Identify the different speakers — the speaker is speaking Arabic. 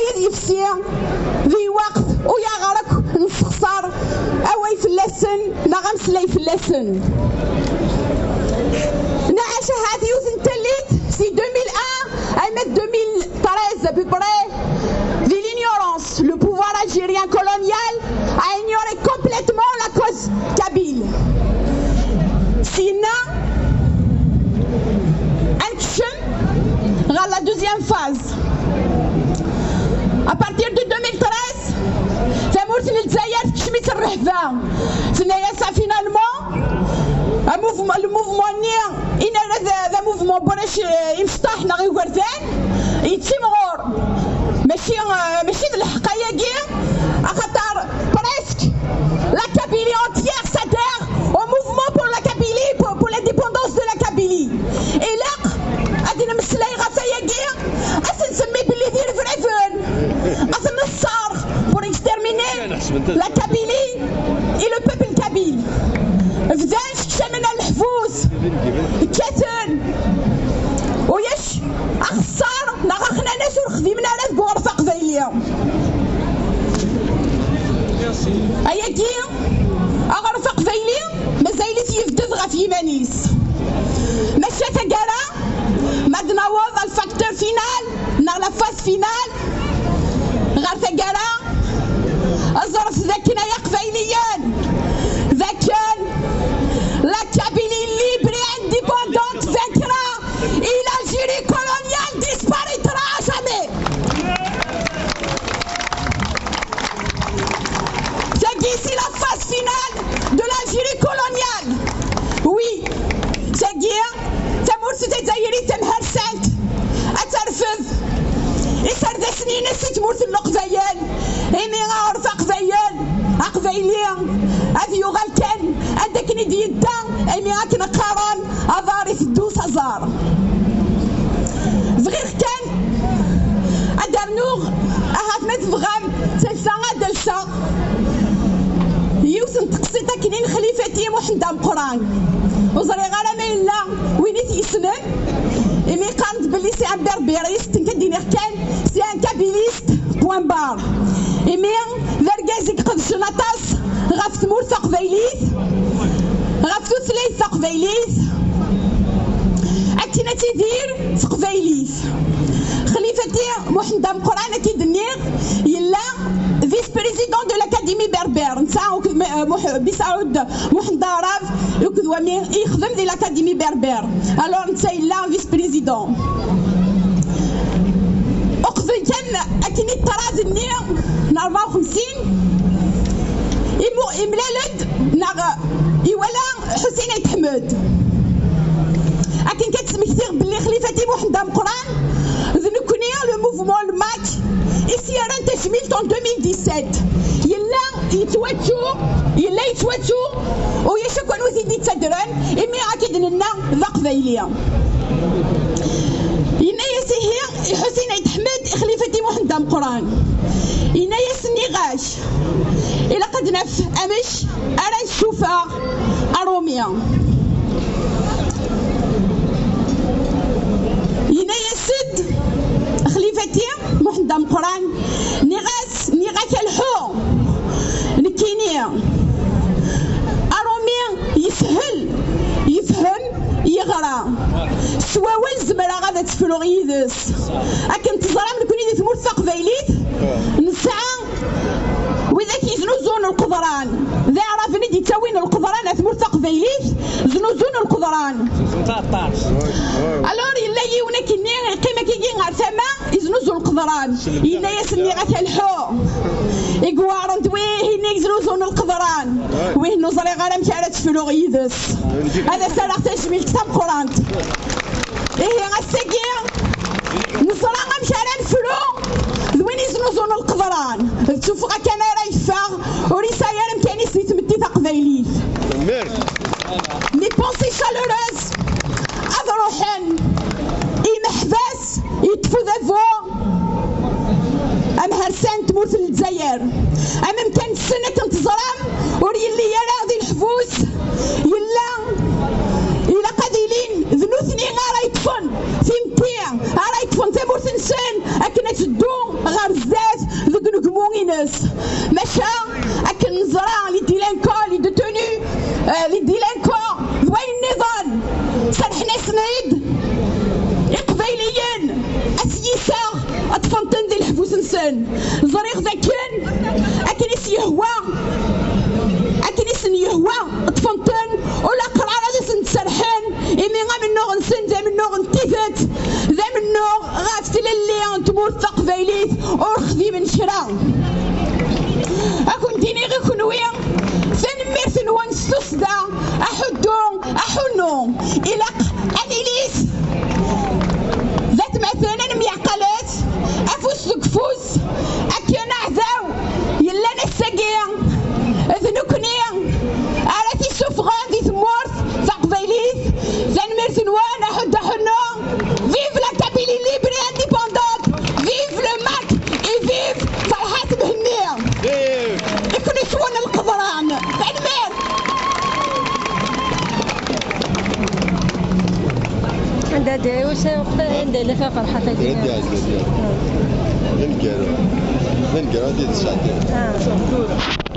Speaker 1: غاية يفسي ذي وقت ويغرق نستخسر أوي في اللسن نغمس لي في اللسن نعيش هذه يوزن تليت سي 2001 أي 2013 à peu près de l'ignorance. Le pouvoir algérien colonial a ignoré complètement la cause kabyle. Sinon, action dans la deuxième phase. À partir de 2013, ثمورت للجزائر تشميت الرهبة. ثنايا finalement, le mouvement نيا إن هذا mouvement باش يفتح نغي وردان يتمغور ماشي الحقيقة كاع خاطر presque la Kabylie entière s'adhère au mouvement pour la Kabylie pour l'indépendance de la Kabylie. Et là غادي نمسلاي غاسايا كاع اسنسمي بلي دير فريفون اسنصار pour exterminer la Kabylie et le peuple kabyle. فدان شتمنا الحفوز كاتن ويش أخسر نغاخنا ناس ورخدمنا ناس بغرفة قبايلية أيا كي غرفة قبايلية مازالت يفدد غا في يمانيس ماشي تاكارا ما دناوض الفاكتور فينال نا لا فاز فينال غير تاكارا الظرف ذاكنا يا قبايليان ذاكن la Kabylie libre et indépendante vaincra et l'Algérie coloniale disparaîtra à jamais. C'est ici la phase finale de l'Algérie coloniale. Oui, c'est guerre. تمورت تزايري تمهرسنت أترفض يسرد سنين نسيت تمورت القبايل إني غارفة قبايل قبايلية هذه يغال كان عندك ندي يدا إمي غاك نقارن أضاري في الدوس هزار صغير كان أدرنوغ أهات ما تبغام تلسا غادلسا يوسن تقصيتا كنين خليفتي محمد مقران وزري غالا ما إلا وينيت يسنن إمي قالت بلي سي ان بربريست كديني كان سي ان كابيليست بوان بار إمي ذرقازك قد شنطاس غاف ثمور ثقبايليت غاف ثلث ثقبايليت أكتنا تدير ثقبايليت خليفتي محمد مقران أكيد النير يلا فيس بريزيدون دو لاكاديمي بربر نساو بسعود محمد راف يكذوامي يخدم دي لاكاديمي بربر الوغ نتا يلا فيس بريزيدون أقضي كان أكني الطراز النير 54 إملالد نغ إولا حسين يتحمد أكن كتسمكتير بلي خليفتي محمد مقران ذنكني لو موفمون الماك إسياران تشميلت en 2017 يلا يتواتو ويشكون وزيدي تدرن إمي أكيد لنا ذا قبايلية إنايا سهي حسين يتحمد خليفتي محمد مقران إنايا سنيغاش إلا قد نف أمش أرى الشوفة أروميا إنايا سد خليفتي محمد مقران نغاس الحو نكينيا أروميا يفهم يغرى سواوال زمرا غادا تفلو غيدس أكن تزرام نكوني دي ثمور ثقبايليت نسعى وإذا كيزنوزون القدران ذا عرفني دي تاوين القدران ثمور ثقبايليت زنوزون القدران ألور إلا يونا كني قيمة كيجي غير ثما يزنوزون القدران إلا يسني غاك الحو إقوارن تويه هنا يزنوزون القدران ويه نوزري غادا مشارة تفلو غيدس هذا سرق تشميل كتاب قرانت إيه غاساكيا نصرا غمشارة نفلو ذوين يزنوزون القدران تشوفو غا كان راه يفاغ وريسايا مكاني سيت مدي تقبايليت مي بونسي شالوروز أذروحن محباس يطفو ذافو أم هرسان تموت للجزائر أم مكان السنة كنت ظلام وريلي يرى ذي الحفوس إلا قاديلين ذنوثني غا راه يطفن في متيع غا راه يطفن تموت نسان أكنا تدو غا بزاف إنس ماشا أكن نزرع لي ديلانكو لي دوتوني لي ديلانكو ذوي النظام سرحنا سنيد إقباليين أسيسا أطفنتن دي الحبوس نسن زريغ ذاكن أكن يسيهوا أكن يسن يهوا أطفنتن ولا قرارة دي سنتسرحن إمي غا منو غنسن ذا منو غنتيفت ذا منو غافتل اللي تموت تقبايليت ورخذي من شرا أكون ديني غي كنويا ثنمير ثنوان ستوصدا أحدو أحنو إلاق أنيليس ذات مثلا ميعقلات أفوس كفوس أكينا عزاو يلا نساقيا ذنوكنيا أراتي سوفغان دي ثمورث تقبايليت ثنمير ثنوان أحد أحنو فيف لا كابيلي ليبري انديبوندونت فيف لو ماك اي فيف فرحات مهنية يكون يسوون القدران تعلمين
Speaker 2: عندها دعوس عندها لفا فرحة
Speaker 3: من قالوا هذه 9 ديال